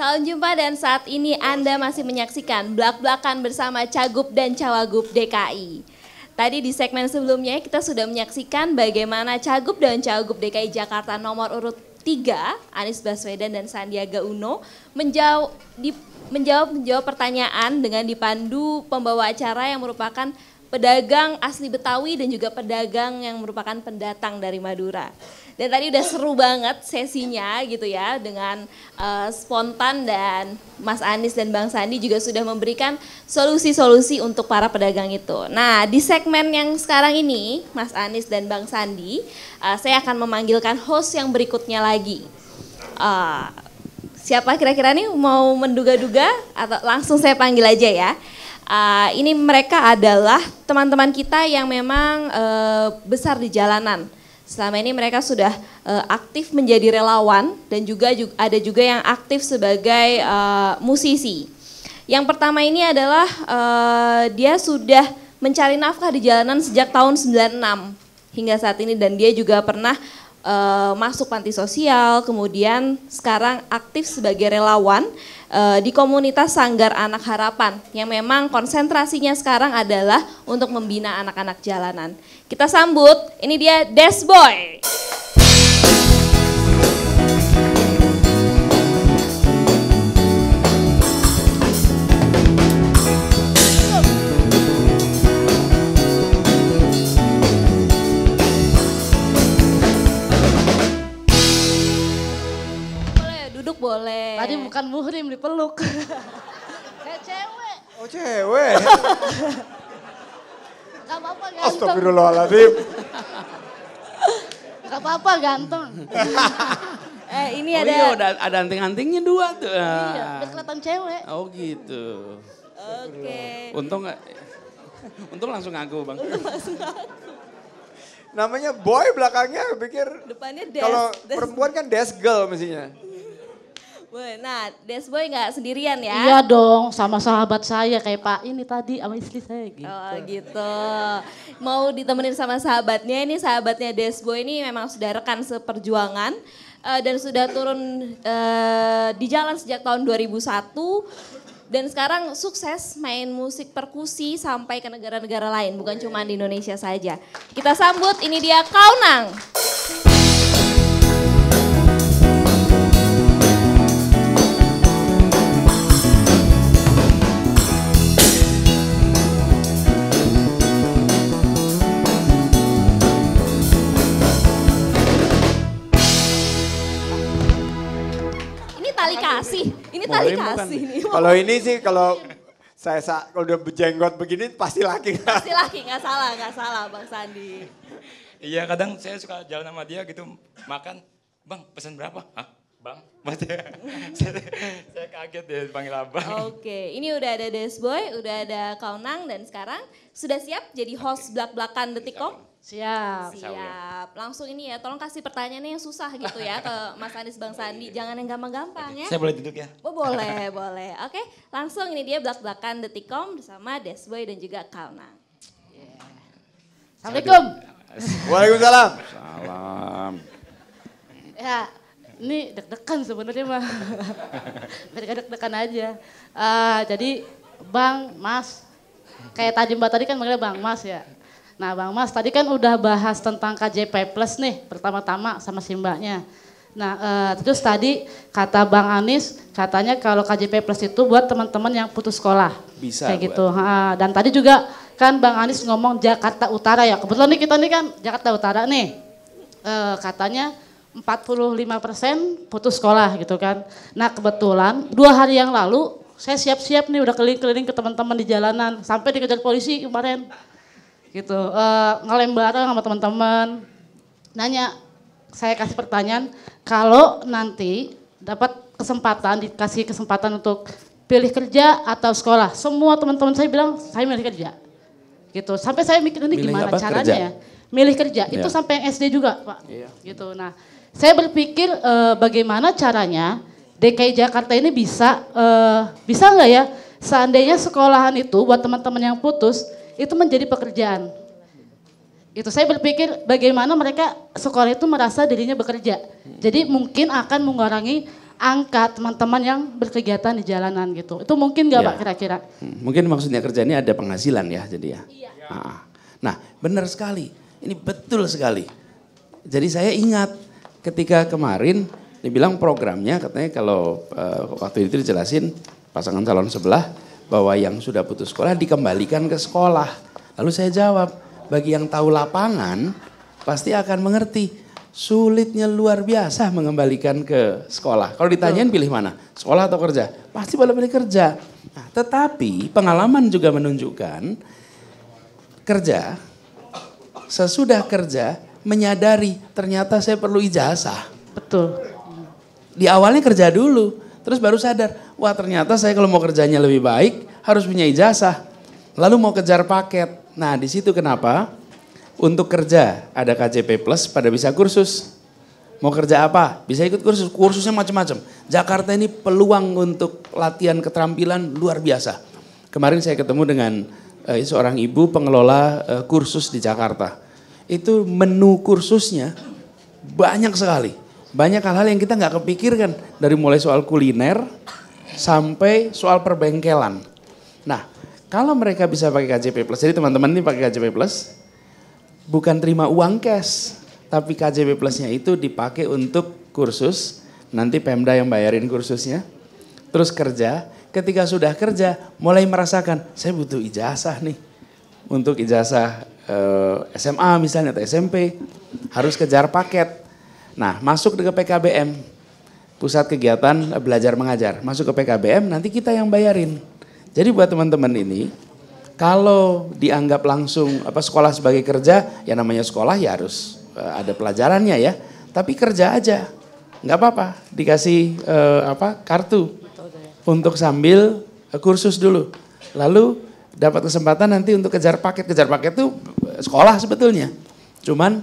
Salam jumpa dan saat ini Anda masih menyaksikan Blak-Blakan bersama Cagup dan Cawagup DKI. Tadi di segmen sebelumnya kita sudah menyaksikan bagaimana Cagup dan Cawagup DKI Jakarta nomor urut 3, Anies Baswedan dan Sandiaga Uno menjawab pertanyaan dengan dipandu pembawa acara yang merupakan pedagang asli Betawi dan juga pedagang yang merupakan pendatang dari Madura. Dan tadi udah seru banget sesinya gitu ya dengan spontan dan Mas Anies dan Bang Sandi juga sudah memberikan solusi-solusi untuk para pedagang itu. Nah di segmen yang sekarang ini Mas Anies dan Bang Sandi saya akan memanggilkan host yang berikutnya lagi. Siapa kira-kira nih mau menduga-duga atau langsung saya panggil aja ya. Ini mereka adalah teman-teman kita yang memang besar di jalanan. Selama ini mereka sudah aktif menjadi relawan dan juga ada juga yang aktif sebagai musisi. Yang pertama ini adalah dia sudah mencari nafkah di jalanan sejak tahun 96 hingga saat ini dan dia juga pernah masuk panti sosial, kemudian sekarang aktif sebagai relawan di komunitas Sanggar Anak Harapan yang memang konsentrasinya sekarang adalah untuk membina anak-anak jalanan. Kita sambut, ini dia Desboy. Boleh. Tadi bukan muhrim dipeluk. Saya cewek. Oh cewek. Gak apa-apa ganteng. Astagfirullahaladzim. Gak apa-apa ganteng. Ini ada. ada. Iya, ada anting-antingnya 2 tuh. Iya, dia kelihatan cewek. Oh gitu. Oke. Untung langsung ngaku bang. Namanya boy belakangnya pikir. Depannya Des. Kalau perempuan kan Des girl mestinya. Nah, Desboy nggak sendirian ya? Iya dong, sama sahabat saya kayak Pak ini tadi sama istri saya gitu. Oh gitu. Mau ditemenin sama sahabatnya, ini sahabatnya Desboy ini memang sudah rekan seperjuangan dan sudah turun di jalan sejak tahun 2001 dan sekarang sukses main musik perkusi sampai ke negara-negara lain, bukan cuma di Indonesia saja. Kita sambut, ini dia Kaunang. Ini tali kasih nih. Kalau ini sih kalau udah berjenggot begini pasti laki. Pasti laki, nggak salah Bang Sandi. Iya kadang saya suka jalan sama dia gitu makan, bang pesan berapa? Hah? Bang? Saya kaget ya dipanggil abang. Oke, ini udah ada Desboy, udah ada Kaunang dan sekarang sudah siap jadi host Blak-Blakan Detikkom? Siap. Langsung ini ya, tolong kasih pertanyaannya yang susah gitu ya ke Mas Anies Bang Sandi. Jangan yang gampang-gampang ya. Saya boleh duduk ya? Oh boleh. Oke, langsung ini dia Blak-Blakan Detikkom bersama Desboy dan juga Kaunang. Assalamualaikum. Waalaikumsalam. Salam. Ya, ini deg-degan sebenarnya mah. Mereka deg-degan aja. Jadi Bang, Mas, kayak tadi Mbak tadi kan manggilnya Bang Mas ya. Nah Bang Mas tadi kan udah bahas tentang KJP Plus nih pertama-tama sama si Mbaknya. Nah terus tadi kata Bang Anies katanya kalau KJP Plus itu buat teman-teman yang putus sekolah. Bisa kayak gitu. Dan tadi juga kan Bang Anies ngomong Jakarta Utara ya. Kebetulan nih kita nih kan Jakarta Utara nih. Katanya 45% putus sekolah gitu kan. Nah kebetulan 2 hari yang lalu saya siap-siap nih udah keliling-keliling ke teman-teman di jalanan. Sampai dikejar polisi kemarin. Gitu, ngelem bareng sama teman-teman. Nanya, saya kasih pertanyaan, kalau nanti dapat dikasih kesempatan untuk pilih kerja atau sekolah. Semua teman-teman saya bilang, saya milih kerja. Gitu, sampai saya mikir ini gimana caranya ya. Milih kerja, itu sampai yang SD juga Pak. Gitu, nah saya berpikir bagaimana caranya DKI Jakarta ini bisa nggak ya, seandainya sekolahan itu buat teman-teman yang putus, itu menjadi pekerjaan. Itu saya berpikir bagaimana mereka sekolah itu merasa dirinya bekerja. Jadi mungkin akan mengurangi angkat teman-teman yang berkegiatan di jalanan gitu. Itu mungkin nggak Ya. Pak kira-kira? Mungkin maksudnya kerja ini ada penghasilan ya jadi ya. Nah benar sekali, ini betul sekali. Jadi saya ingat ketika kemarin dibilang programnya katanya kalau waktu itu dijelasin pasangan calon sebelah bahwa yang sudah putus sekolah dikembalikan ke sekolah. Lalu saya jawab, bagi yang tahu lapangan pasti akan mengerti sulitnya luar biasa mengembalikan ke sekolah. Kalau ditanyain pilih mana? Sekolah atau kerja? Pasti pada pilih kerja. Nah, tetapi pengalaman juga menunjukkan kerja, sesudah kerja menyadari ternyata saya perlu ijazah. Betul. Di awalnya kerja dulu, terus baru sadar, wah ternyata saya kalau mau kerjanya lebih baik harus punya ijazah. Lalu mau kejar paket. Nah di situ kenapa? Untuk kerja ada KJP Plus pada bisa kursus. Mau kerja apa? Bisa ikut kursus. Kursusnya macam-macam. Jakarta ini peluang untuk latihan keterampilan luar biasa. Kemarin saya ketemu dengan seorang ibu pengelola kursus di Jakarta. Itu menu kursusnya banyak sekali. Banyak hal-hal yang kita nggak kepikirkan. Dari mulai soal kuliner sampai soal perbengkelan. Nah kalau mereka bisa pakai KJP Plus. Jadi teman-teman ini pakai KJP Plus. Bukan terima uang cash. Tapi KJP Plusnya itu dipakai untuk kursus. Nanti Pemda yang bayarin kursusnya. Terus kerja. Ketika sudah kerja mulai merasakan saya butuh ijazah nih. Untuk ijazah SMA misalnya atau SMP. Harus kejar paket. Nah masuk ke PKBM. Pusat Kegiatan Belajar Mengajar. Masuk ke PKBM nanti kita yang bayarin. Jadi buat teman-teman ini. Kalau dianggap langsung sekolah sebagai kerja. Ya namanya sekolah ya harus ada pelajarannya ya. Tapi kerja aja. Nggak apa-apa. Dikasih kartu. Untuk sambil kursus dulu. Lalu dapat kesempatan nanti untuk kejar paket. Kejar paket itu sekolah sebetulnya. Cuman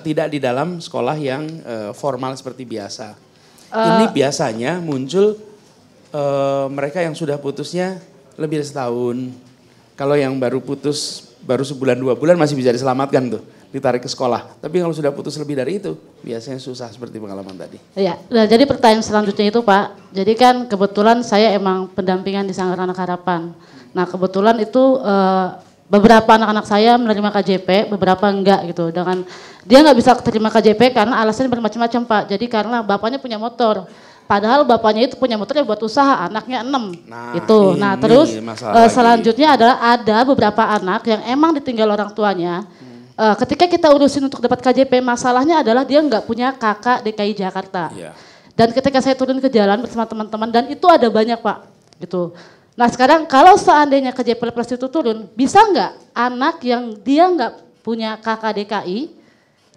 tidak di dalam sekolah yang formal seperti biasa. Ini biasanya muncul mereka yang sudah putusnya lebih dari setahun. Kalau yang baru putus baru sebulan 2 bulan masih bisa diselamatkan tuh. Ditarik ke sekolah. Tapi kalau sudah putus lebih dari itu biasanya susah seperti pengalaman tadi. Iya, nah, jadi pertanyaan selanjutnya itu Pak. Jadi kan kebetulan saya emang pendampingan di Sanggar Anak Harapan. Nah kebetulan itu beberapa anak-anak saya menerima KJP, beberapa enggak gitu. Dengan dia nggak bisa terima KJP karena alasannya bermacam-macam Pak. Jadi karena bapaknya punya motor. Padahal bapaknya itu punya motornya buat usaha, anaknya 6 gitu. Nah terus selanjutnya adalah ada beberapa anak yang emang ditinggal orang tuanya. Ketika kita urusin untuk dapat KJP, masalahnya adalah dia nggak punya kakak DKI Jakarta. Yeah. Dan ketika saya turun ke jalan bersama teman-teman dan itu ada banyak Pak gitu. Nah sekarang kalau seandainya KJP Plus itu turun, bisa nggak anak yang dia nggak punya kakak DKI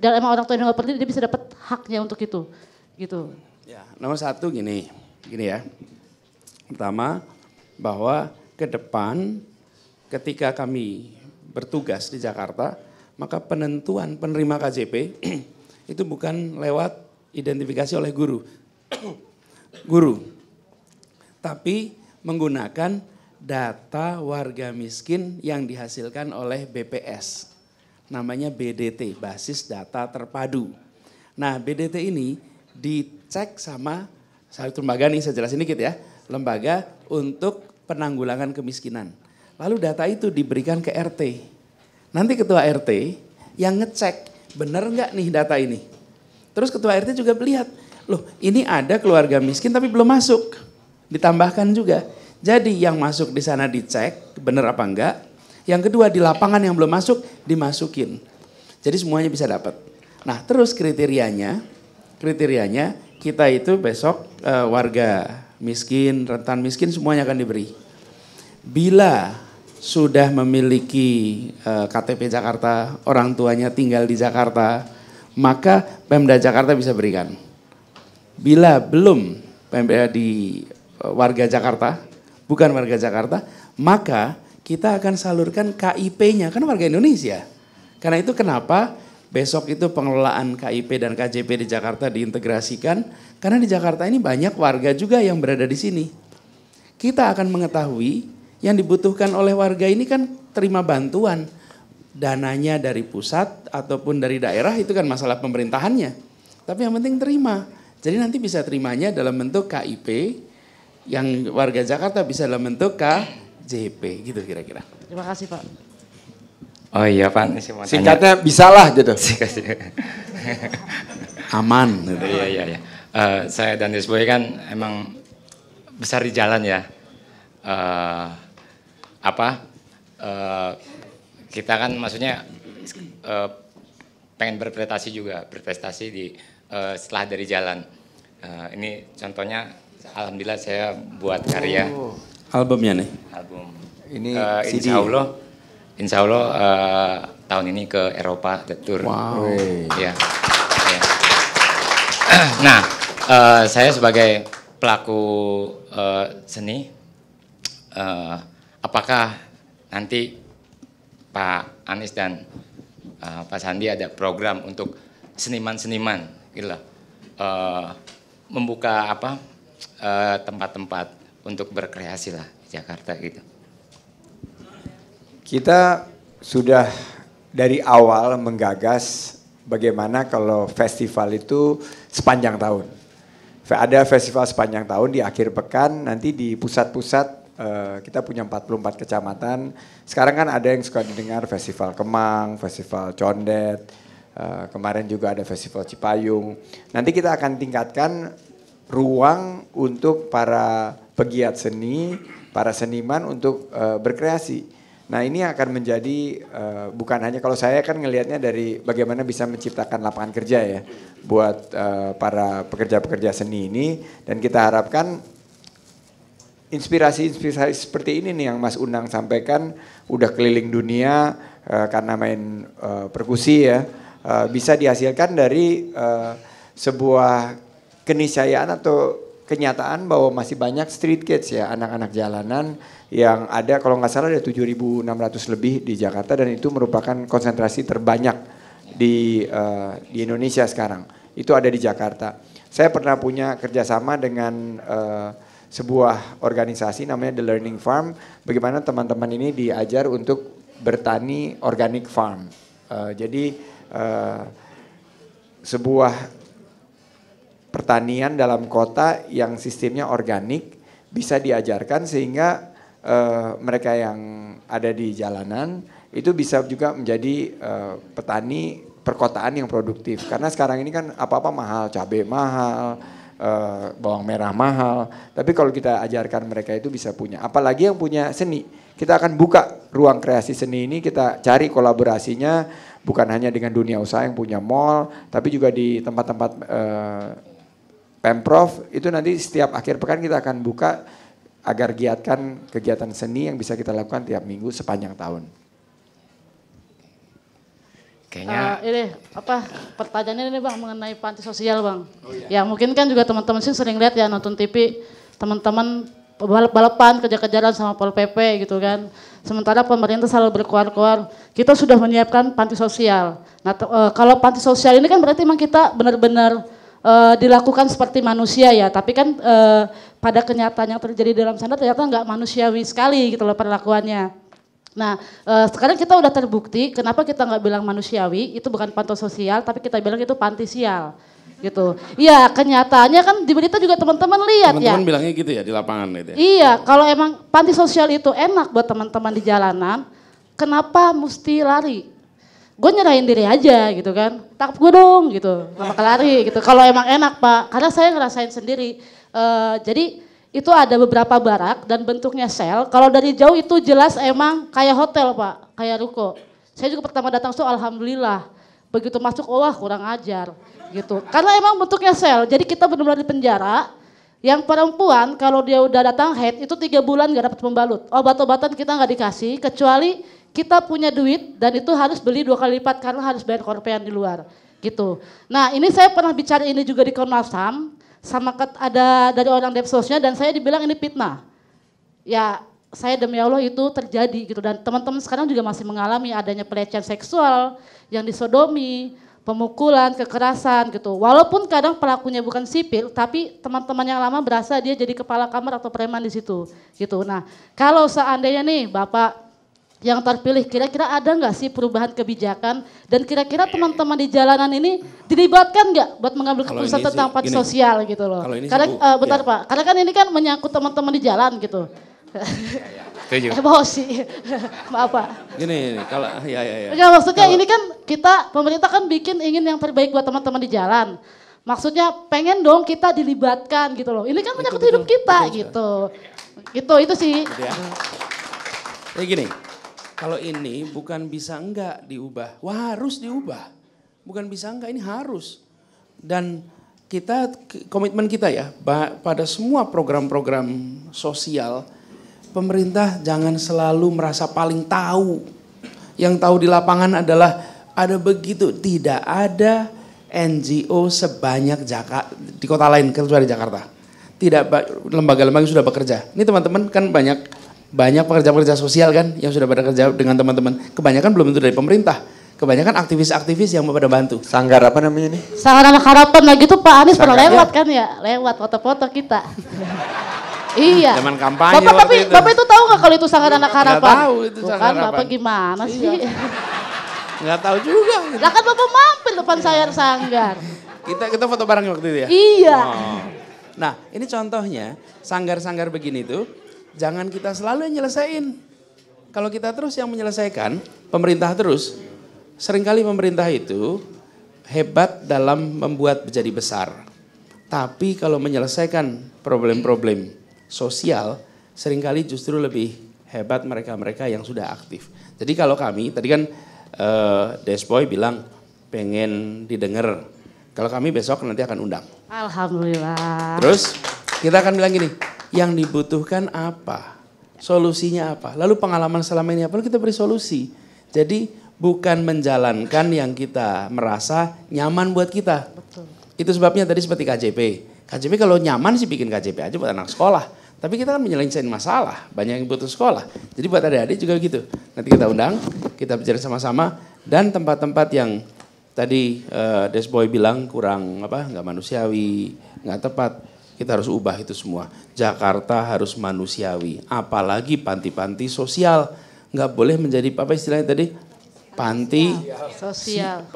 dan emang orang tuanya nggak perlu dia bisa dapat haknya untuk itu gitu. Ya, nomor satu gini ya. Pertama bahwa ke depan ketika kami bertugas di Jakarta, maka penentuan penerima KJP itu bukan lewat identifikasi oleh guru, tapi menggunakan data warga miskin yang dihasilkan oleh BPS. Namanya BDT, Basis Data Terpadu. Nah BDT ini dicek sama satu lembaga nih, saya jelasin dikit ya. Lembaga untuk penanggulangan kemiskinan. Lalu data itu diberikan ke RT. Nanti ketua RT yang ngecek benar nggak nih data ini. Terus ketua RT juga melihat, loh ini ada keluarga miskin tapi belum masuk. Ditambahkan juga. Jadi yang masuk di sana dicek benar apa enggak. Yang kedua di lapangan yang belum masuk dimasukin. Jadi semuanya bisa dapat. Nah terus kriterianya kita itu besok warga miskin, rentan miskin semuanya akan diberi. Bila sudah memiliki KTP Jakarta, orang tuanya tinggal di Jakarta, maka Pemda Jakarta bisa berikan. Bila belum Pemda di warga Jakarta, bukan warga Jakarta, maka kita akan salurkan KIP-nya, kan warga Indonesia. Karena itu kenapa besok itu pengelolaan KIP dan KJP di Jakarta diintegrasikan, karena di Jakarta ini banyak warga juga yang berada di sini. Kita akan mengetahui yang dibutuhkan oleh warga ini kan terima bantuan. Dananya dari pusat ataupun dari daerah itu kan masalah pemerintahannya. Tapi yang penting terima. Jadi nanti bisa terimanya dalam bentuk KIP, yang warga Jakarta bisa dalam bentuk KJP gitu kira-kira. Terima kasih Pak. Oh iya Pak, ini saya mau tanya. Singkatnya bisalah gitu. Aman. Gitu. Iya. Saya dan Boy kan emang besar di jalan ya. Kita kan maksudnya pengen berprestasi di setelah dari jalan. Ini contohnya, alhamdulillah saya buat karya. Albumnya nih. Album. Ini CD. Insya Allah tahun ini ke Eropa tour. Wow. Ya. Nah, saya sebagai pelaku seni, apakah nanti Pak Anies dan Pak Sandi ada program untuk seniman-seniman, gitu loh, membuka tempat-tempat untuk berkreasi lah di Jakarta gitu. Kita sudah dari awal menggagas bagaimana kalau festival itu sepanjang tahun. Ada festival sepanjang tahun di akhir pekan, nanti di pusat-pusat kita punya 44 kecamatan. Sekarang kan ada yang suka didengar Festival Kemang, Festival Condet, kemarin juga ada Festival Cipayung. Nanti kita akan tingkatkan ruang untuk para pegiat seni, para seniman untuk berkreasi. Nah ini akan menjadi bukan hanya, kalau saya kan ngelihatnya dari bagaimana bisa menciptakan lapangan kerja ya buat para pekerja-pekerja seni ini, dan kita harapkan inspirasi-inspirasi seperti ini nih yang Mas Unang sampaikan, udah keliling dunia karena main perkusi ya, bisa dihasilkan dari sebuah keniscayaan atau kenyataan bahwa masih banyak street kids ya, anak-anak jalanan yang ada, kalau nggak salah ada 7.600 lebih di Jakarta, dan itu merupakan konsentrasi terbanyak di Indonesia sekarang. Itu ada di Jakarta. Saya pernah punya kerjasama dengan sebuah organisasi namanya The Learning Farm. Bagaimana teman-teman ini diajar untuk bertani organic farm. Jadi sebuah pertanian dalam kota yang sistemnya organik bisa diajarkan sehingga mereka yang ada di jalanan itu bisa juga menjadi petani perkotaan yang produktif. Karena sekarang ini kan apa-apa mahal, cabai mahal, bawang merah mahal. Tapi kalau kita ajarkan mereka itu bisa punya. Apalagi yang punya seni, kita akan buka ruang kreasi seni ini, kita cari kolaborasinya bukan hanya dengan dunia usaha yang punya mall, tapi juga di tempat-tempat Pemprov. Itu nanti setiap akhir pekan kita akan buka agar giatkan kegiatan seni yang bisa kita lakukan tiap minggu sepanjang tahun. Kayaknya ini pertanyaannya ini Bang mengenai panti sosial Bang. Oh, iya. Ya mungkin kan juga teman-teman sih sering lihat ya nonton TV, teman-teman balap-balapan kejar-kejaran sama Pol PP gitu kan. Sementara pemerintah selalu berkuar-kuar, kita sudah menyiapkan panti sosial. Nah kalau panti sosial ini kan berarti memang kita benar-benar dilakukan seperti manusia ya, tapi kan pada kenyataan yang terjadi dalam sana ternyata nggak manusiawi sekali gitu loh perlakuannya. Nah sekarang kita udah terbukti kenapa kita nggak bilang manusiawi, itu bukan panti sosial tapi kita bilang itu pantisial gitu. Iya kenyataannya kan di berita juga teman-teman lihat ya. Teman-teman bilangnya gitu ya di lapangan gitu ya. Iya kalau emang panti sosial itu enak buat teman-teman di jalanan, kenapa mesti lari? Gue nyerahin diri aja gitu kan, tangkap gue dong gitu, lama lari gitu. Kalau emang enak Pak, karena saya ngerasain sendiri. Jadi itu ada beberapa barak dan bentuknya sel. Kalau dari jauh itu jelas emang kayak hotel Pak, kayak ruko. Saya juga pertama datang tuh alhamdulillah, begitu masuk wah kurang ajar gitu. Karena emang bentuknya sel, jadi kita benar-benar di penjara. Yang perempuan kalau dia udah datang head itu 3 bulan gak dapat pembalut. Obat-obatan kita gak dikasih kecuali kita punya duit dan itu harus beli 2 kali lipat karena harus bayar korpean di luar gitu. Nah ini saya pernah bicara ini juga di Komnas HAM sama ada dari orang Depsosnya dan saya dibilang ini fitnah. Ya saya demi Allah itu terjadi gitu dan teman-teman sekarang juga masih mengalami adanya pelecehan seksual yang disodomi, pemukulan, kekerasan gitu. Walaupun kadang pelakunya bukan sipil tapi teman-teman yang lama berasa dia jadi kepala kamar atau preman di situ gitu. Nah kalau seandainya nih Bapak yang terpilih, kira-kira ada nggak sih perubahan kebijakan dan kira-kira teman-teman di jalanan ini dilibatkan nggak buat mengambil Kalau keputusan ini tentang sih, panti gini. sosial gitu loh. Kalau ini sih, Karena Bu, bentar ya. Pak, karena kan ini kan menyangkut teman-teman di jalan gitu. Setuju. Emosi, maaf Pak. Gini, kalau ya. Enggak, maksudnya ini kan kita, pemerintah kan ingin yang terbaik buat teman-teman di jalan. Maksudnya pengen dong kita dilibatkan gitu loh. Ini kan menyangkut hidup kita gitu. Gitu, itu sih. Gitu ya. Ya gini, kalau ini bukan bisa enggak diubah, wah harus diubah. Bukan bisa enggak, ini harus. Dan kita, komitmen kita ya, pada semua program-program sosial, pemerintah jangan selalu merasa paling tahu. Yang tahu di lapangan adalah ada begitu, tidak ada NGO sebanyak Jakarta, di kota lain kecuali Jakarta. Tidak, lembaga-lembaga sudah bekerja. Ini teman-teman kan banyak pekerja-pekerja sosial kan yang sudah pada kerja dengan teman-teman. Kebanyakan belum tentu dari pemerintah. Kebanyakan aktivis-aktivis yang pada bantu. Sanggar apa namanya nih? Sanggar Anak Harapan lagi tuh Pak Anies pernah Sanggar, lewat kan ya? Lewat foto-foto kita. Iya. Zaman kampanye Bapak, waktu itu. Bapak itu tahu nggak kalau itu Sanggar Anak Nggak Harapan? tahu itu Tuh Sanggar kan Harapan. Bapak gimana sih? Nggak tahu juga. Lah kan Bapak mampir depan saya Sanggar. Kita foto bareng waktu itu ya? Iya. Oh. Nah ini contohnya sanggar-sanggar begini tuh jangan kita selalu yang nyelesain. Kalau kita terus yang menyelesaikan, pemerintah terus. Seringkali pemerintah itu hebat dalam membuat menjadi besar. Tapi kalau menyelesaikan problem-problem sosial, seringkali justru lebih hebat mereka-mereka yang sudah aktif. Jadi kalau kami, tadi kan Desboy bilang pengen didengar. Kalau kami besok nanti akan undang. Alhamdulillah. Terus kita akan bilang gini, yang dibutuhkan apa? Solusinya apa? Lalu pengalaman selama ini apa? Lalu kita beri solusi. Jadi bukan menjalankan yang kita merasa nyaman buat kita. Betul. Itu sebabnya tadi seperti KJP. KJP kalau nyaman sih bikin KJP aja buat anak sekolah. Tapi kita kan menyelesaikan masalah, banyak yang butuh sekolah. Jadi buat adik-adik juga gitu. Nanti kita undang, kita bicara sama-sama. Dan tempat-tempat yang tadi Desboy bilang kurang nggak manusiawi, nggak tepat. Kita harus ubah itu semua. Jakarta harus manusiawi. Apalagi panti-panti sosial. Nggak boleh menjadi apa istilahnya tadi? Panti Sosial.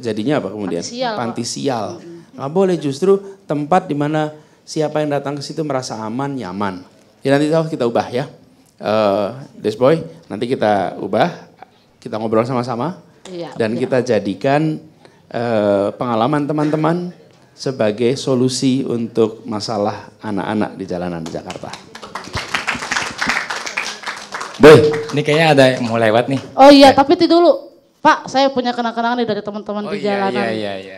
Jadinya apa kemudian? Panti sial. Nggak boleh, justru tempat di mana siapa yang datang ke situ merasa aman, nyaman. Ya nanti kita ubah ya. Desboy, nanti kita ubah. Kita ngobrol sama-sama. Iya, Dan iya. kita jadikan pengalaman teman-teman sebagai solusi untuk masalah anak-anak di jalanan di Jakarta. Boy, ini kayaknya ada yang mau lewat nih. Oh iya, tapi itu dulu. Pak, saya punya kenang-kenangan nih dari teman-teman di jalanan. Iya.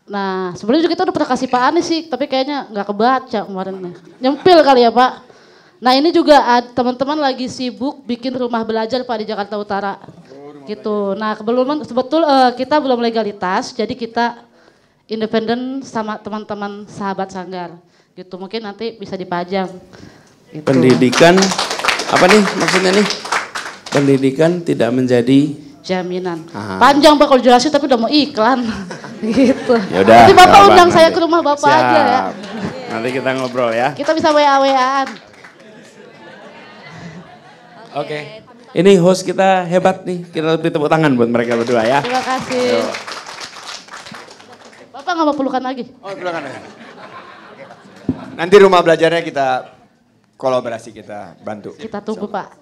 Nah, sebenarnya juga kita udah pernah kasih Pak Anies sih, tapi kayaknya nggak kebaca kemarin. Nyempil kali ya Pak. Nah ini juga teman-teman lagi sibuk bikin rumah belajar Pak di Jakarta Utara. Gitu. Nah kita belum legalitas, jadi kita independen sama teman-teman sahabat Sanggar. Gitu, mungkin nanti bisa dipajang. Gitu. Pendidikan, apa nih maksudnya nih? Pendidikan tidak menjadi jaminan. Aha. Panjang Pak kalau jelasin tapi udah mau iklan. Gitu. Yaudah. Nanti Bapak gampang undang saya nanti. ke rumah Bapak Siap. aja ya. Nanti kita ngobrol ya. Kita bisa WA-WA-an. Oke. Ini host kita hebat nih. Kita beri tepuk tangan buat mereka berdua ya. Terima kasih. Bapak nggak mau pelukan lagi? Oh, silakan. Nanti rumah belajarnya kita kolaborasi, kita bantu. Kita tunggu Pak.